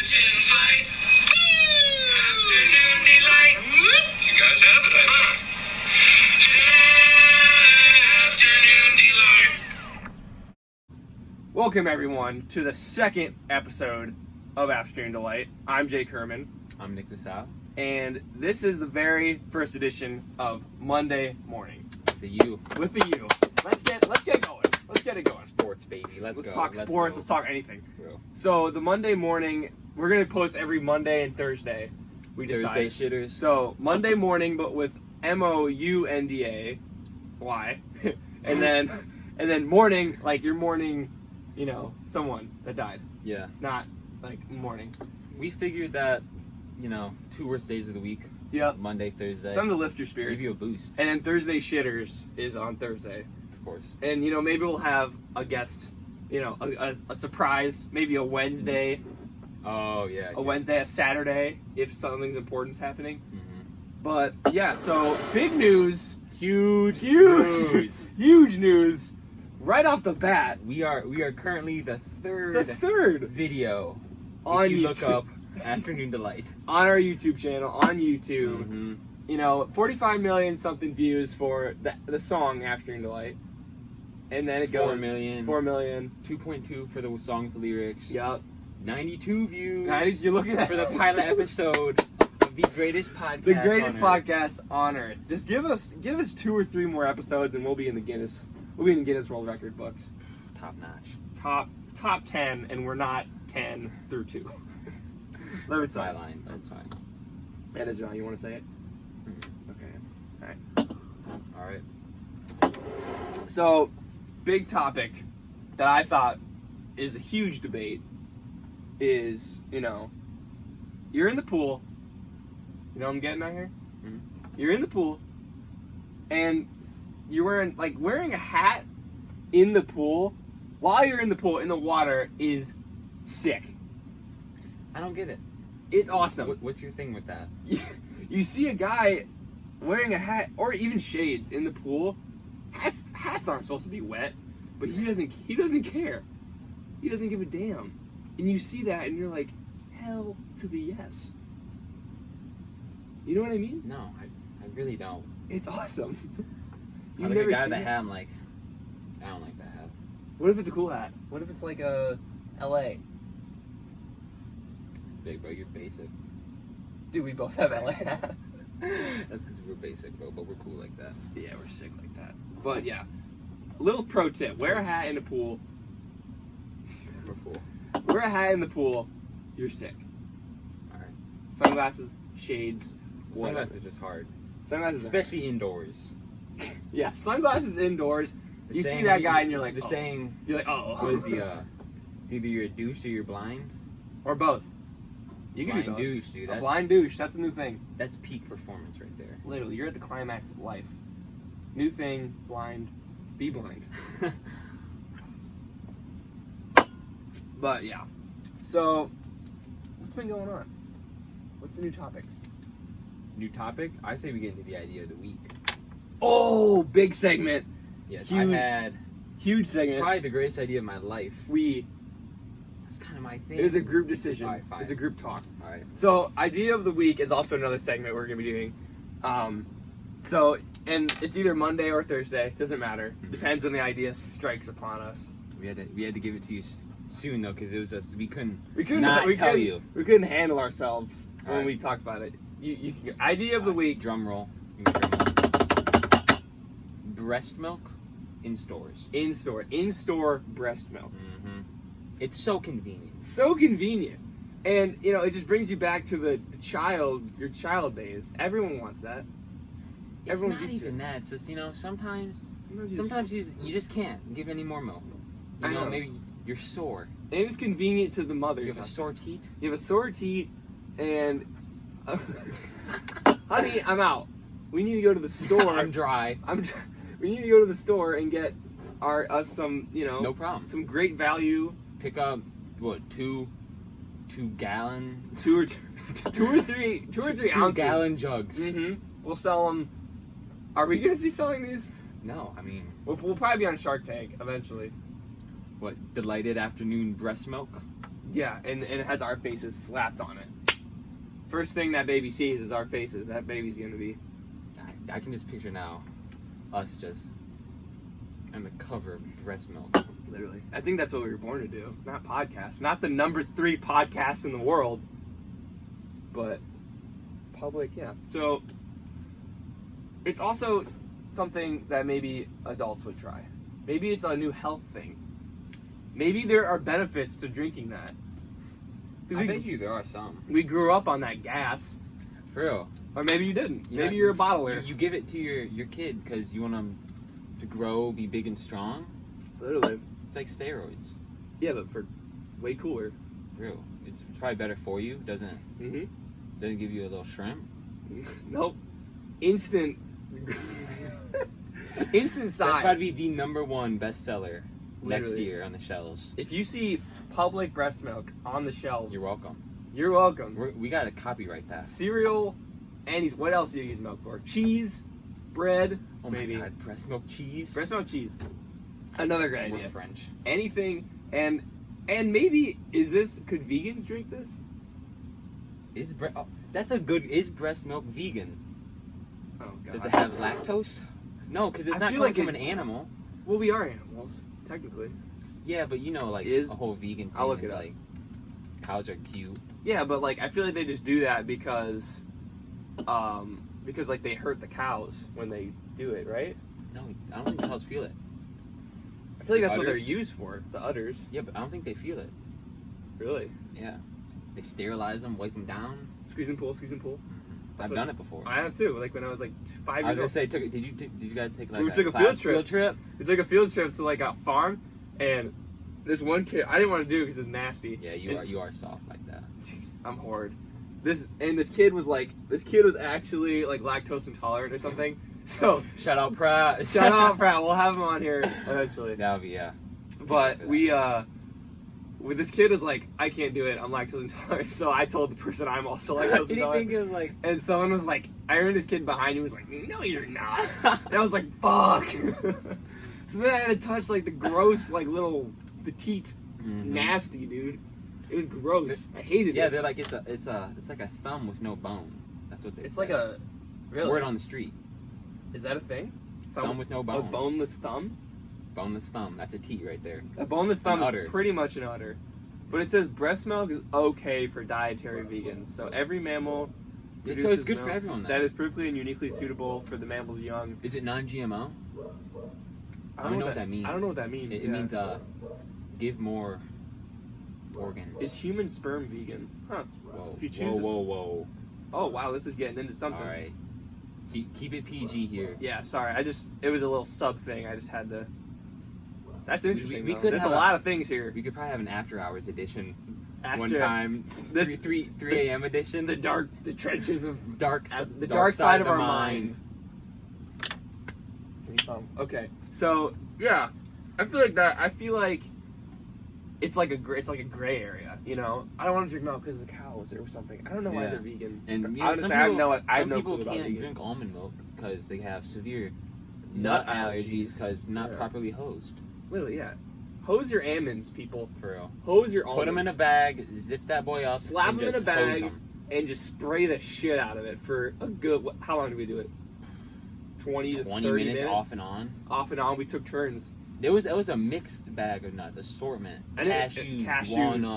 It's in flight. Afternoon delight. You guys have it, I think. Afternoon delight. Welcome everyone to the second episode of Afternoon Delight. I'm Jake Herman. I'm Nick DeSalle. And this is the very first edition of Monday Morning. With the U. Let's get going. Let's get it going. Sports, baby. Let's go. Talk sports. Let's talk anything. Real. So the Monday morning, we're gonna post every Monday and Thursday. We decided. Thursday shitters. So Monday morning, but with MOUNDA, Y, and then morning, like you're mourning, someone that died. Yeah. Not like morning. We figured that, 2 worst days of the week. Yep. Monday, Thursday. Something to lift your spirits. Give you a boost. And then Thursday shitters is on Thursday. Of course. And maybe we'll have a guest, a surprise, maybe a Wednesday. Oh yeah. A Wednesday, a Saturday, if something's important's happening. Mm-hmm. But yeah, so big news. Huge news. Huge news. Right off the bat. We are currently the third video on if you YouTube. Look up Afternoon Delight on our YouTube channel, on YouTube. Mm-hmm. 45 million something views for the song Afternoon Delight. And then it goes 4 million. 2.2 for the song with the lyrics. Yep. 92 views. You're looking at for the pilot episode of the greatest podcast. The greatest on Earth. podcast on Earth. Just give us 2 or 3 more episodes, and we'll be in the Guinness World Record books. Top notch. Top 10, and we're not 10 through 2. That's my line. That's fine. That is wrong. You want to say it? Mm-hmm. Okay. All right. So, big topic that I thought is a huge debate is, you're in the pool. You know what I'm getting at here? Mm-hmm. You're in the pool, and you're wearing a hat in the pool while you're in the pool in the water is sick. I don't get it. It's awesome. What's your thing with that? You see a guy wearing a hat or even shades in the pool. Hats aren't supposed to be wet, but he doesn't care. He doesn't give a damn. And you see that and you're like, hell to the yes. You know what I mean? No, I really don't. It's awesome. I'm like a guy with a hat. I'm like, I don't like that hat. What if it's a cool hat? What if it's like a LA? Big bro, you're basic. Dude, we both have LA hats. That's because we're basic, bro, but we're cool like that. Yeah, we're sick like that. But yeah, little pro tip: wear a hat in the pool. We're cool. Wear a hat in the pool. You're sick. All right. Sunglasses, shades. Sunglasses are just hard, Sunglasses, especially indoors. Yeah, sunglasses indoors. The You saying, see that guy and you're like, the oh. saying. You're like, oh. What is he? It's either you're a douche or you're blind. Or both. You can Blind be both. douche, dude. A blind douche. That's a new thing. That's peak performance right there. Literally, you're at the climax of life. New thing. Blind. Be blind. But yeah. So, what's been going on? What's the new topics? New topic? I say we get into the idea of the week. Oh, big segment. Yes, Huge. I had Huge segment. probably the greatest idea of my life. It's kind of my thing. It was a group decision. All right, fine. It was a group talk. All right. So, idea of the week is also another segment we're going to be doing. And it's either Monday or Thursday. Doesn't matter. Mm-hmm. Depends when the idea strikes upon us. We had to give it to you soon though, because it was just we couldn't tell you. We couldn't handle ourselves when right. we talked about it. Idea of the week. Drum roll. Breast milk in stores. In-store breast milk. Mm-hmm. It's so convenient. So convenient. And, it just brings you back to your child days. Everyone wants that. It's Everyone not gets even it. that. It's just, sometimes you you just can't give any more milk. I know. Maybe you're sore. And it's convenient to the mother. You have a sore teat. You have a sore teat, and honey, I'm out. We need to go to the store. I'm dry. We need to go to the store and get us some, no problem. some great value. Pick up what 2 gallon, 2 or 3 ounces. 2-gallon jugs. Mm-hmm. We'll sell them. Are we going to be selling these? No, I mean, We'll probably be on Shark Tank eventually. what, delighted afternoon breast milk? Yeah, and it has our faces slapped on it. First thing that baby sees is our faces. That baby's gonna be... I can just picture now us just on the cover of Breastmilk. Literally. I think that's what we were born to do. Not podcasts. Not the number 3 podcast in the world. But public, yeah. So it's also something that maybe adults would try. Maybe it's a new health thing. Maybe there are benefits to drinking that. I bet you there are some. We grew up on that gas. For real. Or maybe you didn't. You Maybe know, you're a bottler. You give it to your kid because you want them to grow, be big and strong. Literally. It's like steroids. Yeah, but for way cooler. For real. It's probably better for you. Doesn't give you a little shrimp. Nope. Instant. Instant size. That's got to be the #1 bestseller next Literally. year on the shelves. If you see public breast milk on the shelves, You're welcome. You're welcome. We got to copyright that. Cereal, anything. What else do you use milk for? Cheese, bread, Oh maybe. my god, breast milk cheese. Breast milk cheese. Another great We're idea. French. Anything, and maybe could vegans drink this? That's a good. Is breast milk vegan? Oh god. Does it have lactose? No, because it's I not feel coming like from it- an animal. Well, we are animals, technically. Yeah, but you know, like Is- a whole vegan thing I'll look is it up. like cows are cute. Yeah, but like I feel like they just do that because like they hurt the cows when they do it, right? No, I don't think cows feel it. I feel like that's what they're Udders? used for. The udders. Yeah, but I don't think they feel it. Really? Yeah, they sterilize them, wipe them down. Squeeze and pull, squeeze and pull. I've what- done it before. I have too. Like when I was like 5 I was years gonna old. say, did you guys take like We a took a class field trip. We took a field trip to like a farm, and this one kid, I didn't want to do it because it was nasty. Yeah, And- you are soft like that. Jeez, I'm hard. This kid was actually like lactose intolerant or something. So Shout out Pratt. shout out, Pratt. We'll have him on here eventually. That would be But for we with this kid was like, I can't do it. I'm lactose intolerant. So I told the person I'm also lactose Did you intolerant. think it was like? And someone was like, I heard this kid behind you was like, no, you're not. And I was like, fuck. So then I had to touch like the gross, like little petite, nasty dude. It was gross. I hated Yeah, it. they're like it's like a thumb with no bone. That's what they. It's say. like a really. Word on the street. Is that a thing? Thumb with no A bone. boneless thumb. Boneless thumb. That's a T right there. A boneless thumb An udder. is pretty much an udder. But it says breast milk is okay for dietary vegans. So every mammal. So it's produces good for milk everyone then. that is perfectly and uniquely suitable for the mammal's young. Is it non-GMO? I don't know what that means. I don't know what that means. It means give more organs. Is human sperm vegan? Huh. Whoa, if you choose whoa. Oh wow, this is getting into something. All right, keep it PG here. Yeah, sorry. It was a little sub thing. I just had to. That's interesting. We though. could There's have a lot of things here. We could probably have an after hours edition one After- time. This- 3 a.m. edition. The trenches of dark the dark side of the our mind. Okay, so yeah, I feel like it's like a gray area. You know, I don't want to drink milk because of the cows or something. I don't know why Yeah. they're vegan. And you know, honestly, some I people, have no people clue about can't vegans. drink almond milk because they have severe Nut nut allergies allergies. because not Yeah. properly hosed. Literally, yeah. Hose your almonds, people. For real. Hose your almonds. Put them in a bag, zip that boy up, Slap and them in just a bag. hose 'em. And just spray the shit out of it for a good. How long did we do it? 20 to 20 30 minutes minutes off and on. Off and on. We took turns. It was a mixed bag of nuts, assortment. And Cashews,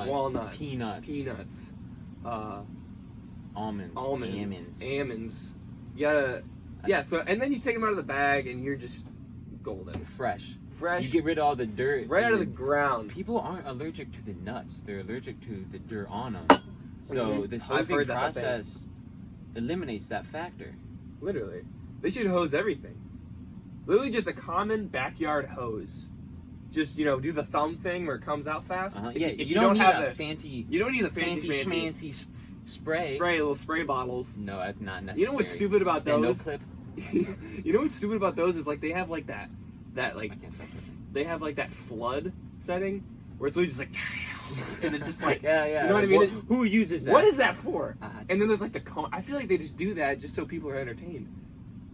walnuts, peanuts, almonds, almonds. You gotta, yeah. So and then you take them out of the bag, and you're just golden, fresh. fresh, You get rid of all the dirt. right out of the and ground. People aren't allergic to the nuts; they're allergic to the dirt on them. So Mhm. the I've hosing heard that's a thing. process eliminates that factor. Literally, they should hose everything. Literally, just a common backyard hose. Just do the thumb thing where it comes out fast. Yeah, If you don't need have a the fancy, you don't need the fancy schmancy spray. little spray bottles. No, that's not necessary. You know what's stupid about Stendo those? clip. You know what's stupid about those is like they have like that like I can't think of it. they have like that flood setting where it's literally just like and it just like Yeah. You know what I mean? Who uses that? what is that for? And then there's like the I feel like they just do that just so people are entertained.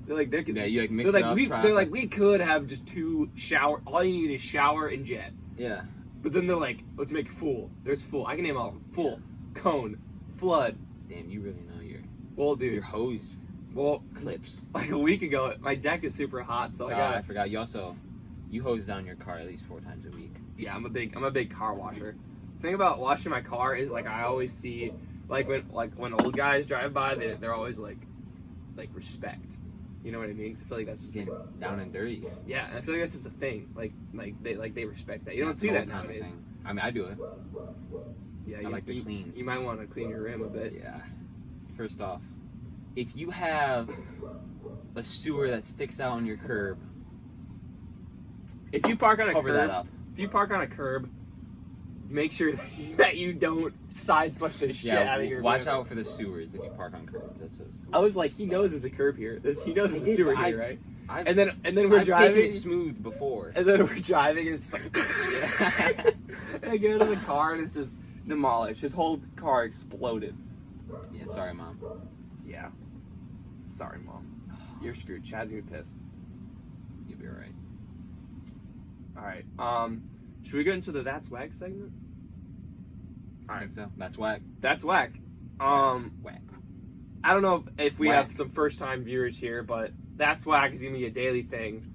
They're like Yeah, you like mix they're it like up. we try they're it. like we could have just two shower. All you need is shower and jet. Yeah. But then they're like, let's make full. There's full. I can name all of them. Full, cone, flood. Damn, you really know your Dude. hose Well, clips. like a week ago, my deck is super hot, so I forgot. You hose down your car at least 4 times a week. Yeah, I'm a big car washer. The thing about washing my car is like I always see when old guys drive by, they're always like respect. You know what I mean? 'Cause I feel like that's just Getting down and dirty. yeah, and I feel like that's just a thing. Like they respect that. You don't see that nowadays. I mean, I do it. Yeah, I like to clean. You might want to clean your rim a bit. Yeah. First off, if you have a sewer that sticks out on your curb, If you park on a cover curb, that up. If you park on a curb, make sure that you don't side swipe the shit out of your watch vehicle. out for the sewers if you park on curbs. That's just. I was like, he knows there's a curb here. He knows there's a sewer here, right? I've, And then we're I've driving. taken it smooth before. And then we're driving, and it's just like. And I get out of the car, and it's just demolished. His whole car exploded. Yeah, sorry, Mom. Yeah. Sorry, Mom. You're screwed. Chad's gonna be pissed. You'll be alright. All right. Should we get into the That's Whack segment? I think so. That's whack. That's whack. Whack. I don't know if we Whack. have some first-time viewers here, but That's Whack is gonna be a daily thing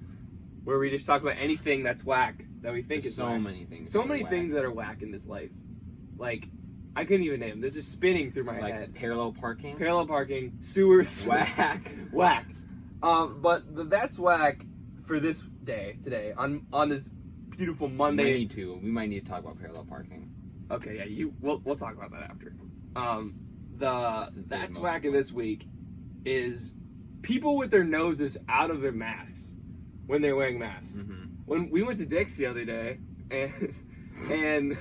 where we just talk about anything that's whack that we think There's is so whack. many things. So that are many whack. things that are whack in this life. Like, I couldn't even name them. This is spinning through my Like head. parallel parking. Parallel parking, sewers, Whack. whack. But That's Whack for this day today on this beautiful Monday. We might need to talk about parallel parking. Okay, yeah, we'll talk about that after. That's the That's most Whack of this week is people with their noses out of their masks when they're wearing masks. Mm-hmm. When we went to Dick's the other day, and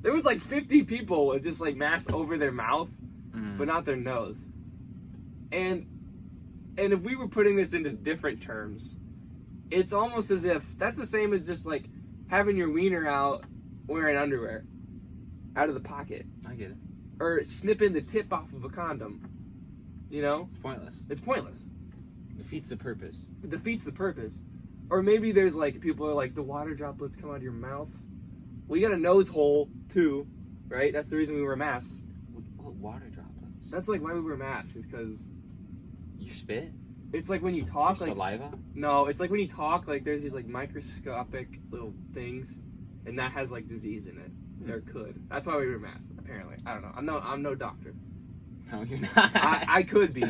there was like 50 people with just like masks over their mouth, Mm-hmm. but not their nose. And if we were putting this into different terms, it's almost as if that's the same as just like having your wiener out wearing underwear out of the pocket, I get it. or snipping the tip off of a condom. You know, It's pointless. it's pointless. Defeats the purpose. It defeats the purpose. Or maybe there's like people are like, the water droplets come out of your mouth. Well, you got a nose hole too, right? That's the reason we wear masks. What water droplets? That's like why we wear masks, is because You spit? it's like when you talk, Your like saliva? no, it's like when you talk, like there's these like microscopic little things, and that has like disease in it. Or could. That's why we wear masks. Apparently, I don't know. I'm no doctor. No, you're not. I could be.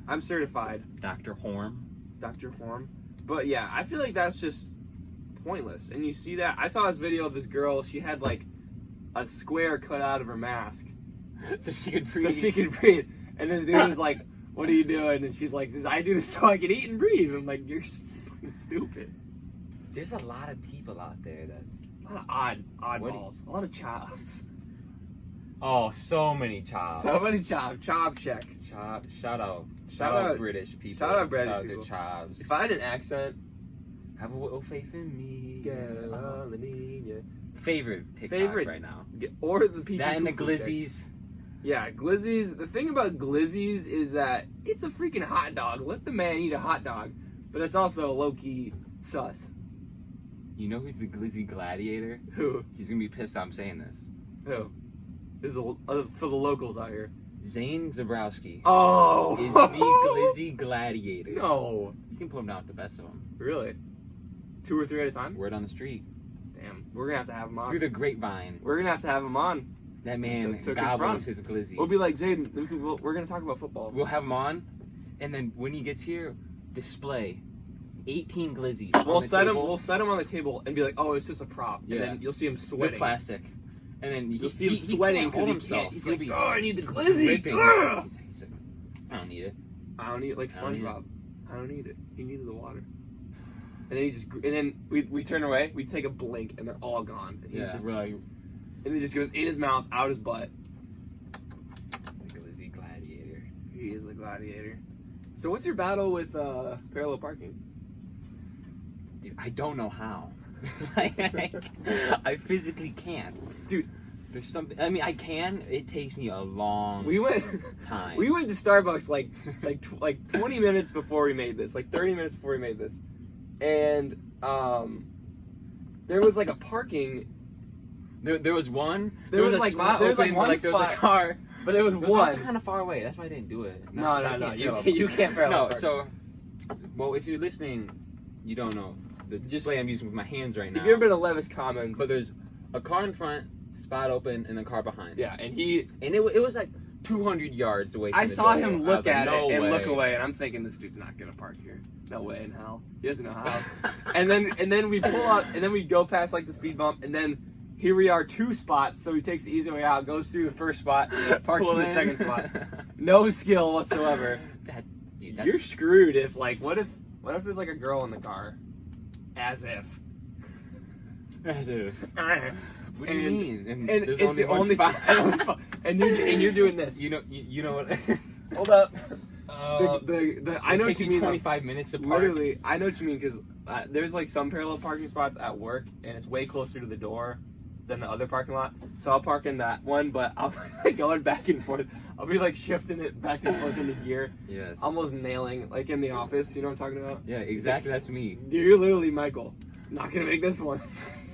I'm certified, Dr. Horm. Dr. Horm. But yeah, I feel like that's just pointless. And you see that? I saw this video of this girl. She had like a square cut out of her mask, So she could breathe. so she could breathe. And this dude was like, "What are you doing?" And she's like, "I do this so I can eat and breathe." I'm like, "You're fucking stupid." There's a lot of people out there that's... A lot of oddballs. A lot of chops. Oh, so many chops. So many chop. Chop check. Chop. Shout out Shout out- British people. shout out British shout people. out their chops. If I had an accent, Have a little faith in me. yeah. Favorite TikTok Favorite- right now. Or the people. That and the who check. glizzies. Yeah, glizzies. The thing about glizzies is that it's a freaking hot dog. Let the man eat a hot dog. But it's also low-key sus. You know who's the glizzy gladiator? Who? He's gonna be pissed I'm saying this. Who? This is for the locals out here. Zane Zabrowski Oh! is the glizzy gladiator. No. You can put him down with the best of them. Really? 2 or 3 at a time? Word on the street. Damn. We're gonna have to have him on. Through the grapevine. We're gonna have to have him on. That man to gobbles confront. his glizzies. We'll be like, Zayden, we're gonna talk about football. We'll have him on, and then when he gets here, display 18 glizzies. We'll on the set him. table. We'll set him on the table and be like, "Oh, it's just a prop." Yeah. And then you'll see him With sweating. plastic. And then You'll see him sweating because because he can't. He's He'll like, be "Oh, I need the glizzy." dripping. Ugh! He's like, I don't need it. I don't need it, like I don't need SpongeBob. I don't need it. He needed the water. And then we turn away. We take a blink, and they're all gone. And he's Yeah, just, we're like, and it just goes in his mouth, out his butt. the glizzy gladiator. He is the gladiator. So what's your battle with parallel parking? Dude, I don't know how. I physically can't. Dude. There's something. I mean, I can. It takes me a long We went time. we went to Starbucks like 20 minutes before we made this, like 30 minutes before we made this, and there was like a parking. There was one. There was a like spot there was like open, one but, there was spot, a car. but it was It was one. also kind of far away. That's why I didn't do it. No, I you can't parallel No, park. so, well, if you're listening, you don't know the display I'm using with my hands right now. If you've ever been to Levis Commons, But there's a car in front, spot open, and a car behind. yeah, and And it was like 200 yards away from I the saw door. him I look was like, at no it and way. look away, and I'm thinking this dude's not gonna park here. No way in hell. He doesn't know how. and then we pull up, and then we go past like the speed bump, and then here we are 2 spots. So he takes the easy way out, goes through the first spot, parks in the second spot. No skill whatsoever. Dude, You're screwed if like what if there's like a girl in the car? As if. What do you mean? And And there's it's the only spot. spot. And you're doing this. You know what? Hold up. I I know what you mean. 25 minutes to park. Literally, I know what you mean because there's like some parallel parking spots at work, and it's way closer to the door than the other parking lot. So I'll park in that one, but I'll be like going back and forth. I'll be like shifting it back and forth into gear, Yes. almost nailing like in the office. You know what I'm talking about? Yeah, exactly. That's me. Dude, you're literally Michael. Not gonna make this one.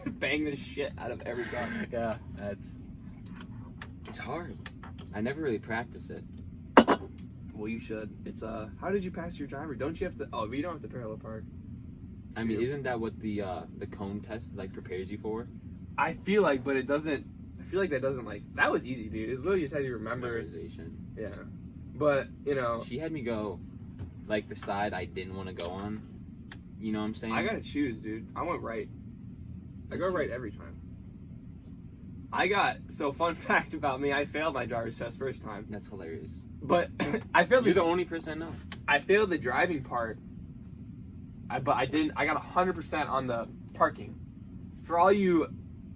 Bang the shit out of every car. Yeah, it's hard. I never really practiced it. Well, you should. It's how did you pass your driver? Don't you have to? Oh, but you don't have to parallel park. I mean, isn't that what the cone test like prepares you for? I feel like, but it doesn't. I feel like that doesn't like. That was easy, dude. It's literally just how you remember. Memorization. Yeah, but you know, She had me go like the side I didn't want to go on. You know what I'm saying? I gotta choose, dude. I went right. I go right every time. So fun fact about me, I failed my driver's test first time. That's hilarious. But I failed You're the only person I know. I failed the driving part. But I didn't. I got 100% on the parking. For all you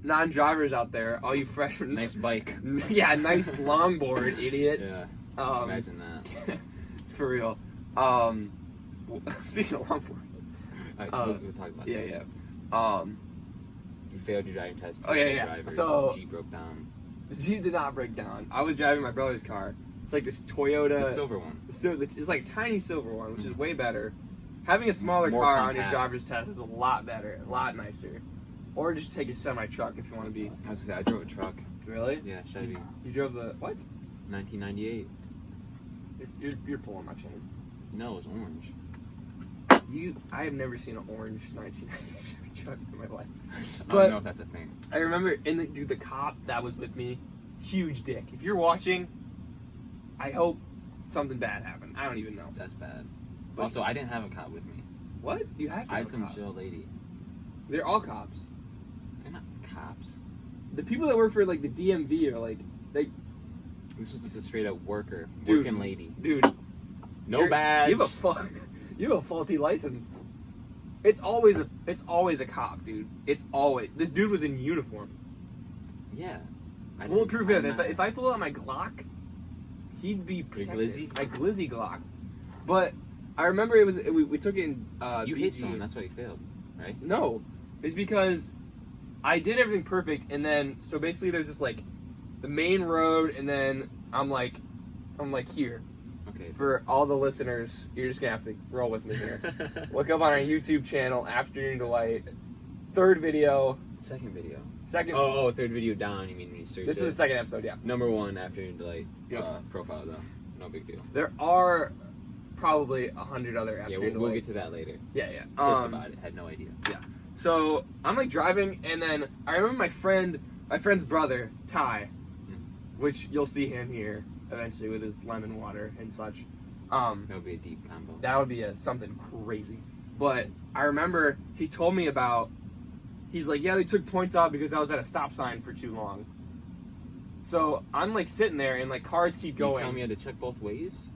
non-drivers out there, all you freshmen. Nice bike. Yeah, nice longboard, idiot. Yeah. Imagine that. For real. Speaking of longboards. Alright, we'll talk about Yeah, that. yeah. You failed your driving test. Oh, yeah, because yeah. the driver, So- G broke down. The Jeep did not break down. I was driving my brother's car. It's like this Toyota. The silver one. It's like a tiny silver one, which is way better. Having a smaller More car on your compact. driver's test is a lot better, a lot nicer. Or just take a semi truck if you want to be. I was gonna say, I drove a truck. Really? Yeah, Chevy. You drove the what? 1998. You're pulling my chain. No, it was orange. I have never seen an orange 1990 Chevy truck in my life. I But- don't know if that's a thing. I remember the cop that was with me, huge dick. If you're watching, I hope something bad happened. I don't even know. That's bad. But- Also, I didn't have a cop with me. What? You have to I have had a some cop. chill lady. They're all cops. They're not cops. The people that work for like the DMV are like, This was just a straight up worker, Dude. working lady. dude, No badge. You have a faulty license. It's always a cop, dude. It's always this dude was in uniform. Yeah. I We'll didn't- prove it. I'm If I pull out my Glock, he'd be protected. glizzy? My glizzy Glock. But I remember we took it in. You BG. hit someone, that's why you failed, right? No, it's because I did everything perfect, and then so basically there's this like the main road, and then I'm like here. Okay. For all the listeners, you're just gonna have to roll with me here. Look up on our YouTube channel, Afternoon Delight. Third video, Second video. second. Oh, third video down. You mean when you search This it? is the second episode. Yeah, Number 1 Afternoon Delight Yep. profile though. No big deal. there are probably 100 other Yeah, Afternoon we'll Delights. get to that later. Yeah, yeah. Just about it. Had no idea. So I'm like driving, and then I remember my friend's brother Ty, which you'll see him here eventually with his lemon water and such. That would be a deep combo. That would be something crazy. But I remember he told me about. He's like, yeah, they took points out because I was at a stop sign for too long. So I'm like sitting there, and like cars keep You going. tell me I had to check both ways?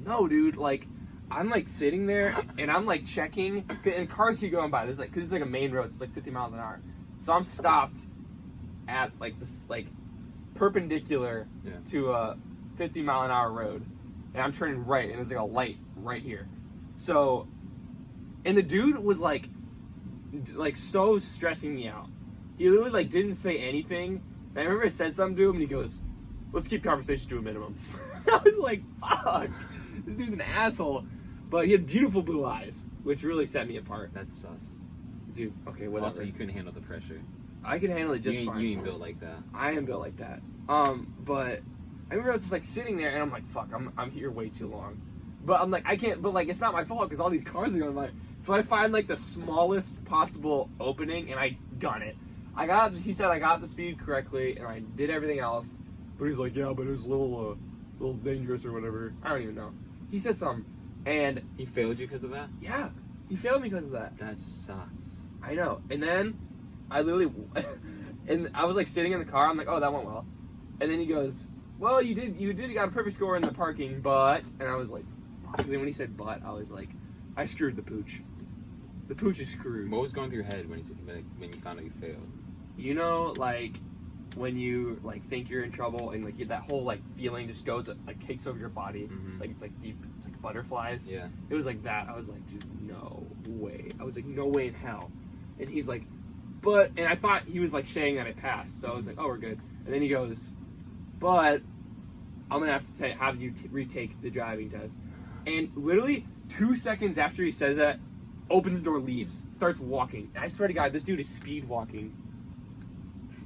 No, dude, like, I'm like sitting there and I'm like checking, and cars keep going by. There's like, cause it's like a main road, so it's like 50 miles an hour. So I'm stopped at like this like perpendicular to a 50-mile-an-hour road, and I'm turning right, and there's like a light right here. So, and the dude was like so stressing me out. He literally like didn't say anything. And I remember I said something to him, and he goes, "Let's keep conversation to a minimum." I was like, "Fuck, this dude's an asshole." But he had beautiful blue eyes, which really set me apart. That's sus. dude. Okay, whatever. Also, you couldn't handle the pressure. I could handle it just you fine. You ain't built like that. I am built like that. But I remember I was just like sitting there and I'm like, fuck, I'm here way too long. But I'm like, I can't. But like, it's not my fault because all these cars are going by. So I find like the smallest possible opening and I gun it. He said I got the speed correctly and I did everything else. But he's like, yeah, but it was a little dangerous or whatever. I don't even know. He said something, and He failed you because of that? yeah, he failed me because of that. That sucks. I know. And then I literally, and I was like sitting in the car. I'm like, oh, that went well. And then he goes, well, you got a perfect score in the parking, but, and I was like, fuck. And then when he said but, I was like, I screwed the pooch. The pooch is screwed. What was going through your head when you found out you failed? You know, like when you like think you're in trouble and like that whole like feeling just goes like takes over your body, like it's like deep, it's like butterflies. Yeah. It was like that. I was like, dude, no way. I was like, no way in hell. And he's like, but, and I thought he was like saying that I passed, so I was like, oh, we're good. And then he goes, but I'm gonna have to have you retake the driving test. And literally 2 seconds after he says that, opens the door, leaves, starts walking. And I swear to God, this dude is speed walking.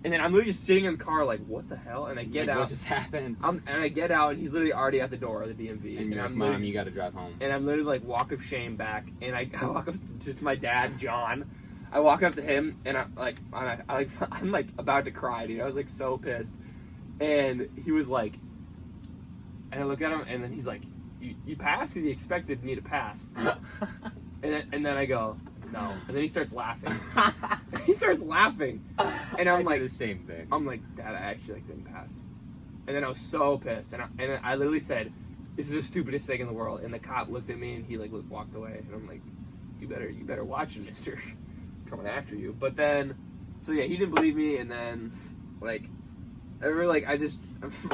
And then I'm literally just sitting in the car like, what the hell? And I get out. What just happened? And I get out, and he's literally already at the door of the DMV. And you're like, I'm Mom, literally you got to drive home. And I'm literally like, walk of shame back. And I walk up to my dad, John. I walk up to him, and I'm like about to cry, dude. I was like so pissed. And he was like, and I look at him, and then he's like, you passed? Because he expected me to pass. and then I go, no. And then he starts laughing. He starts laughing. And I'm like, the same thing. I'm like, Dad, I actually like didn't pass. And then I was so pissed. And I literally said, this is the stupidest thing in the world. And the cop looked at me and he like walked away. And I'm like, you better watch it, mister. Coming after you. But then, so yeah, he didn't believe me. And then, like, I remember, like,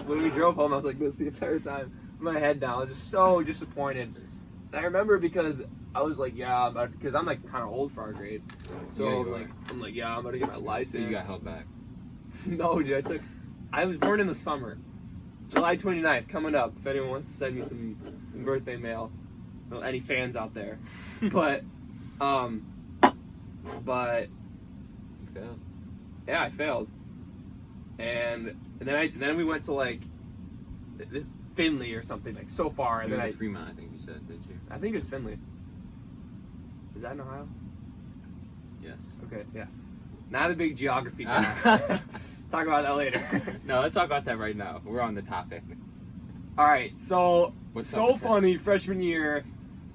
when we drove home, I was like this the entire time. My head down. I was just so disappointed. And I remember because I was like, yeah, because I'm like kind of old for our grade. So Yeah, I'm like, yeah, I'm about to get my license. So you got held back. No, dude, I was born in the summer. July 29th, coming up, if anyone wants to send me some birthday mail. Well, any fans out there. But You failed. yeah, I failed. And then we went to like this Finley or something, like so far, and You then went to Fremont, I think you said, didn't you? I think it was Finley. Is that in Ohio? Yes. Okay, yeah. Not a big geography guy. Talk about that later. No, let's talk about that right now. We're on the topic. All right, so What's so up with funny. Freshman year,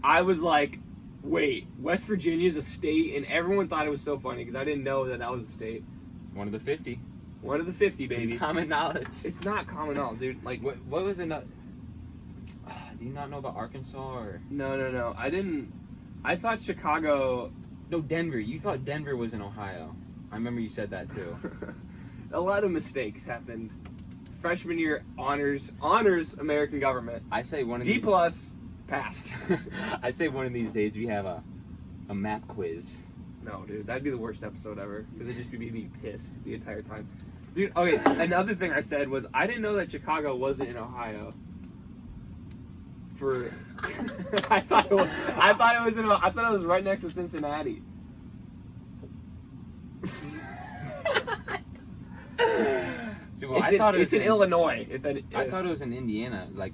I was like, wait, West Virginia is a state, and everyone thought it was so funny because I didn't know that was a state. One of the 50. One of the 50, baby. Common knowledge. It's not common knowledge, dude. Like, What was it? Do you not know about Arkansas or? no. I didn't. I thought Chicago. No, Denver. You thought Denver was in Ohio. I remember you said that too. A lot of mistakes happened. Freshman year, honors American government. I say one of D these. plus, passed. I say one of these days we have a map quiz. No, dude, that'd be the worst episode ever. Because it'd just be me pissed the entire time. Dude, okay, another thing I said was I didn't know that Chicago wasn't in Ohio. I thought it was right next to Cincinnati. Dude, well, I thought it was in Illinois. I thought it was in Indiana, like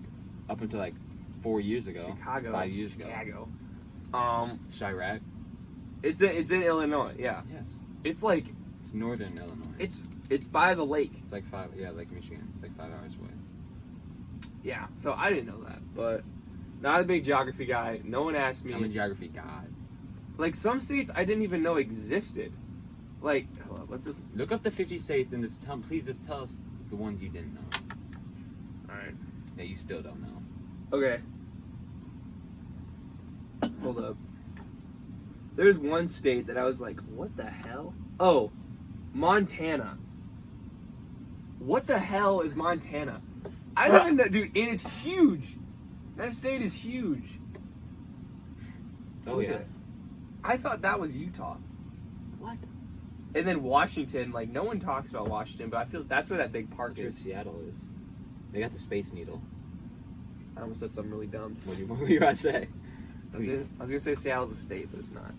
up until like 4 years ago. Chicago. 5 years ago. Chicago. Chirac. It's in Illinois. Yeah. Yes. It's like It's northern Illinois. it's by the lake. It's like like Michigan. It's like 5 hours away. Yeah. So I didn't know that, but not a big geography guy. No one asked me. I'm a geography god. Like some states I didn't even know existed. Like, hold on, let's just. Look up the 50 states and please just tell us the ones you didn't know. All right. That you still don't know. Okay. Hold up. There's one state that I was like, what the hell? Oh, Montana. What the hell is Montana? I don't even know, dude, and it's huge. That state is huge. Oh, Look yeah. at it. I thought that was Utah. What? And then Washington, like, no one talks about Washington, but I feel that's where that big park That's where is. Seattle is. They got the Space Needle. I almost said something really dumb. What were you about to say? I was gonna say Seattle's a state, but it's not.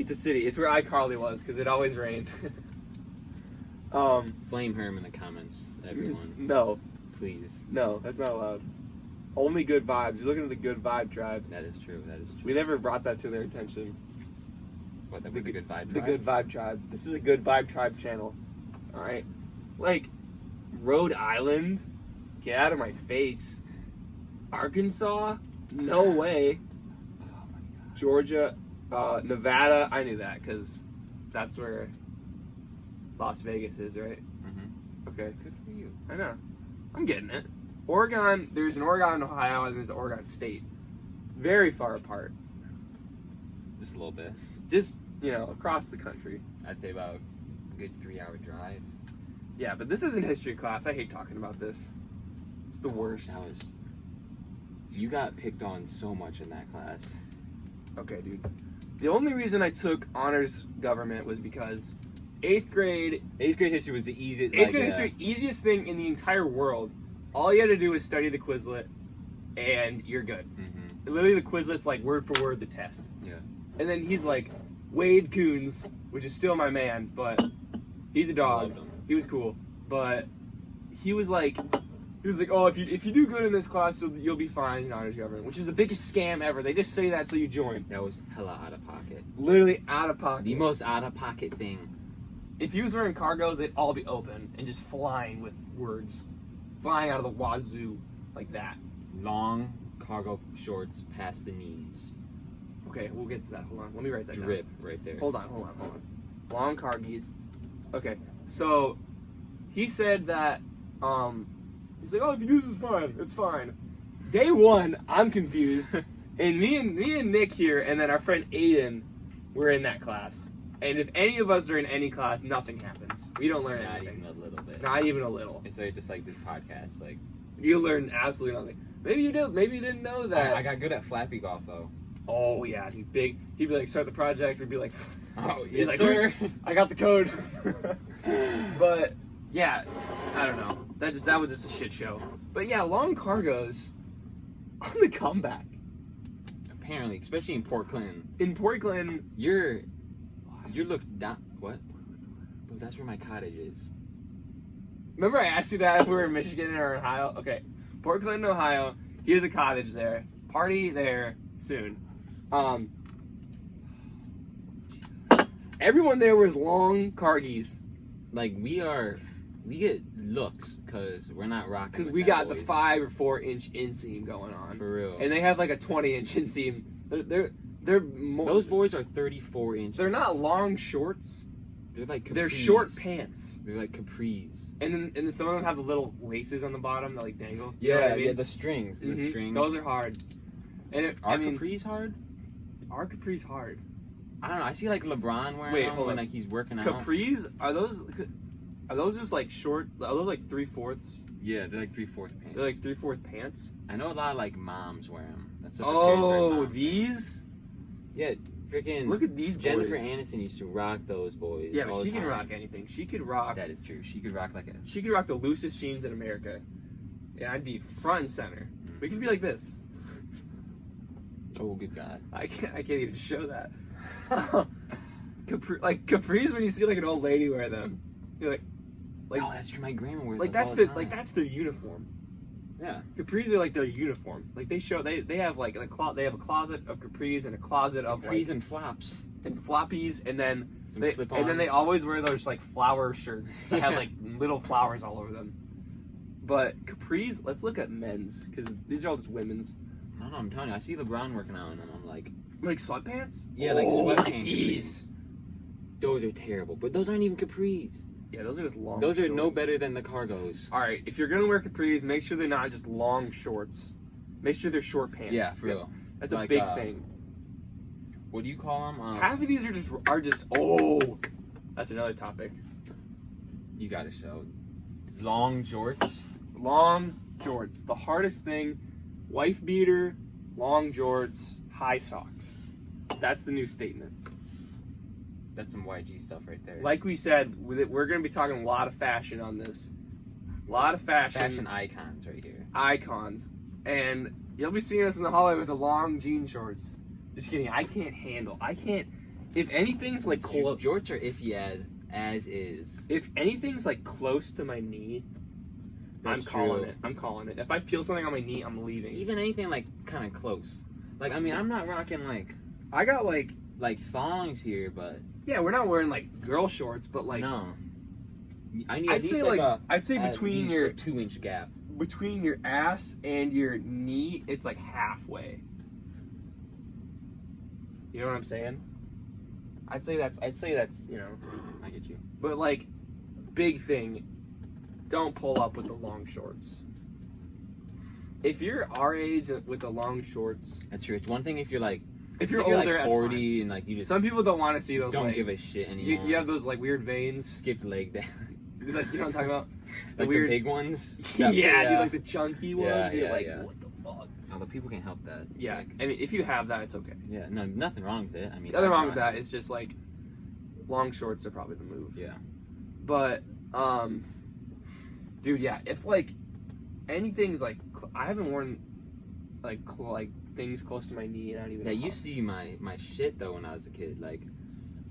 It's a city. It's where iCarly was because it always rained. Flame Herm in the comments, everyone. No, Please. no, that's not allowed. Only good vibes. You're looking at the good vibe tribe. That is true. That is true. We never brought that to their attention. What, that would be the good vibe? The good vibe tribe. This is a good vibe tribe channel. All right, like Rhode Island. Get out of my face. Arkansas. No way. Oh my god. Georgia, Nevada. I knew that because that's where Las Vegas is, right? Mm-hmm. Okay. Good for you. I know. I'm getting it. Oregon, there's an Oregon, Ohio, and there's an Oregon State. Very far apart. Just a little bit. Just, across the country. I'd say about a good 3-hour drive. Yeah, but this isn't history class. I hate talking about this. It's the worst. That was. You got picked on so much in that class. Okay, dude. The only reason I took honors government was because 8th grade history was the easiest. 8th grade history, easiest thing in the entire world. All you had to do was study the Quizlet, and you're good. Mm-hmm. Literally, the Quizlet's like word for word the test. Yeah. And then he's like, Wade Coons, which is still my man, but he's a dog. Loved him. He was cool, but he was like, oh, if you do good in this class, you'll be fine in honors government, which is the biggest scam ever. They just say that so you join. That was hella out of pocket. Literally out of pocket. The most out of pocket thing. If you was wearing cargos, they'd all be open and just flying with words. Flying out of the wazoo like that. Long cargo shorts past the knees. Okay, we'll get to that. Hold on. Let me write that Drip right there. down. Hold on. Long cargies. Okay, so he said that, he's like, oh, if you do this, is fine. It's fine. Day one, I'm confused. And me and Nick here, and then our friend Aiden, were in that class. And if any of us are in any class, nothing happens. We don't learn Not anything. even a little bit. Not even a little. It's like just like this podcast. Like You learn absolutely nothing. Maybe you did. Maybe you didn't know that. I got good at flappy golf though. Oh yeah, he'd be like, start the project. We'd be like, Oh he'd be yes, like, sir. I got the code. But yeah, I don't know. That was just a shit show. But yeah, long cargos on the comeback Apparently, especially in Port Clinton, in Portland. you're looked down. What? Bro, that's where my cottage is. Remember I asked you that if we were in Michigan or Ohio? Okay, Port Clinton, Ohio. He has a cottage there. Party there soon. Everyone there wears long cargies Like we get looks because we're not rocking. because with we that got the boys. 5 or 4 inch inseam going on, For real. and they have like a 20-inch inseam. Those boys are 34 inches. They're not long shorts. They're like capris. They're short pants, They're like capris. and then some of them have the little laces on the bottom that like dangle. You know what I mean? Yeah, the strings. The Mhm. strings. Those are hard. And Are capris hard? Are capris hard? I don't know. I see like LeBron wearing Wait, them hold when on. like he's working out. Capris are those just like short? Are those like 3/4? Yeah, they're like 3/4 pants. They're like 3/4 pants. I know a lot of like moms wear them. That's such a Perrysburg Oh, mom. these! Yeah, freaking. Look at these Jennifer boys. Aniston used to rock those boys. Yeah, all but the she can time. rock anything. She could rock. That is true. She could rock like a. She could rock the loosest jeans in America, and I'd be front and center. We could be like this. Oh, good God. I can't even show that. Capris when you see like an old lady wear them, you're like Oh, that's true. My grandma wears like those that's all the time. like that's their uniform. Yeah. Capris are like their uniform. Like they have like they have a closet of capris and a closet of Capris like, and flops. and floppies, and then Some they slip-ons. always wear those like flower shirts that have like little flowers all over them. But capris, let's look at men's because these are all just women's. I don't know. I'm telling you, I see LeBron working out in them. I'm like, Like sweatpants? yeah, like Oh, sweatpants. these. Those are terrible, but those aren't even capris. Yeah, those are just long. Those are no shorts. better than the cargos. All right, if you're gonna wear capris, make sure they're not just long shorts. Make sure they're short pants. Yeah, for real. That's a Like, big thing. What do you call them? Half of these are just. Oh, that's another topic. You gotta show. Long jorts. Long jorts. The hardest thing. Wife beater, long jorts, high socks. That's the new statement. That's some YG stuff right there. Like we said, we're going to be talking a lot of fashion on this. A lot of fashion icons right here. icons. And you'll be seeing us in the hallway with the long jean shorts. Just kidding. I can't if anything's like close, Jorts are iffy as is. if anything's like close to my knee, That's I'm calling true. it. I'm calling it. If I feel something on my knee, I'm leaving. Even anything like kind of close. Like, I mean, I'm not rocking like I got like thongs here, but yeah, we're not wearing like girl shorts, but like no. I need I'd at least say like a, I'd say at between least your a 2-inch gap. between your ass and your knee, it's like halfway. You know what I'm saying? I'd say that's you know, I get you. but like big thing, don't pull up with the long shorts. If you're our age with the long shorts, That's true. It's one thing if you're like if you're older, older, like that's 40 fine. and like you just Some people don't want to see just those don't legs. give a shit anymore. You have those like weird veins. skipped leg down. Like, you know what I'm talking about? Like weird- the big ones. Yeah, dude, like the chunky ones. Yeah, You're yeah, like, yeah. what the fuck? Although people can't help that. Yeah, Like, I mean, if you have that, it's okay. yeah, no, nothing wrong with it. I mean, The other I'm wrong with not- that is just like long shorts are probably the move. Yeah. But dude, yeah, if like anything's like I haven't worn like things close to my knee and I don't even Yeah, know you how. see my shit though when I was a kid. Like,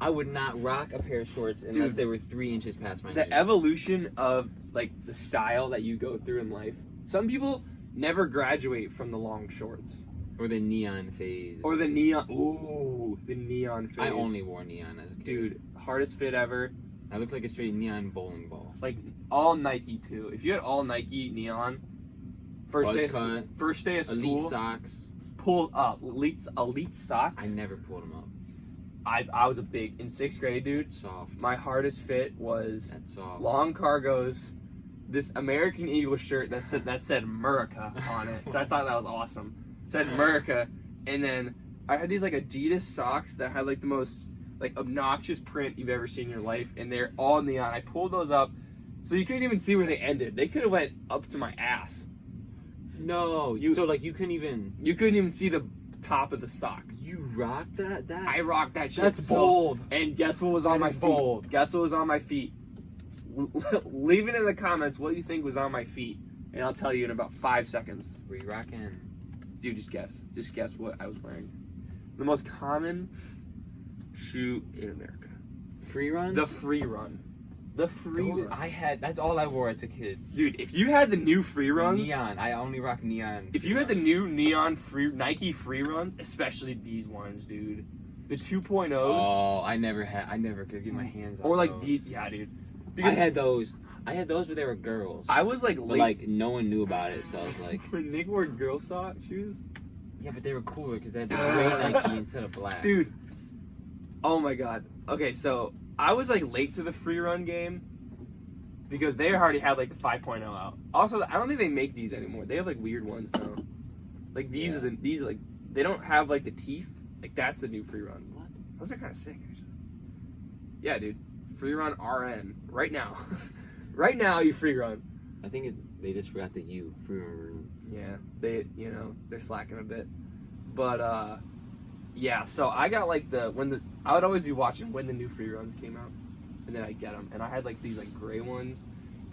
I would not rock a pair of shorts unless Dude, they were 3 inches past my the knees. evolution of like the style that you go through in life. Some people never graduate from the long shorts Or the neon phase. or the neon. Ooh, the neon phase. I only wore neon as a kid. dude, hardest fit ever. I looked like a straight neon bowling ball. Like all Nike too. If you had all Nike neon, first Buzz day cut, of school, elite socks. pulled up elite socks. I never pulled them up. I was a big in 6th grade, dude. It's soft. My hardest fit was That's soft. long cargos, this American Eagle shirt that said America on it. So I thought that was awesome. It said America, and then I had these like Adidas socks that had like the most like obnoxious print you've ever seen in your life, and they're all neon. I pulled those up, so you couldn't even see where they ended. They could have went up to my ass. No, so like you couldn't even. You couldn't even see the top of the sock. You rocked that? I rocked that shit. That's so- bold. And guess what was on That my is feet? bold. Guess what was on my feet? Leave it in the comments what you think was on my feet, and I'll tell you in about 5 seconds. Were you rocking? Dude, just guess. Just guess what I was wearing. The most common shoe in America. Free runs? The free run. The free Dude, run. that's all I wore as a kid. Dude, if you had the new free runs, Neon. I only rock neon. if you had the new neon free Nike free runs, especially these ones, dude, the 2.0s, Oh, I never could get my hands on or like those. these, yeah, dude. I had those, but they were girls. I was like But late. like no one knew about it, so I was like, When Nick wore girl sock shoes, yeah, but they were cooler because they had the gray Nike instead of black. dude. Oh my god. Okay, so I was like late to the free run game because they already had like the 5.0 out. Also, I don't think they make these anymore. They have like weird ones now. Like these Yeah. these are like they don't have like the teeth. Like that's the new free run. What? Those are kind of sick, actually. Yeah, dude. Free run RN right now. Right now, you free run. I think they just forgot the U. Free run. Yeah, they're slacking a bit, but yeah. So I got like I would always be watching when the new free runs came out, and then I get them, and I had like these like gray ones,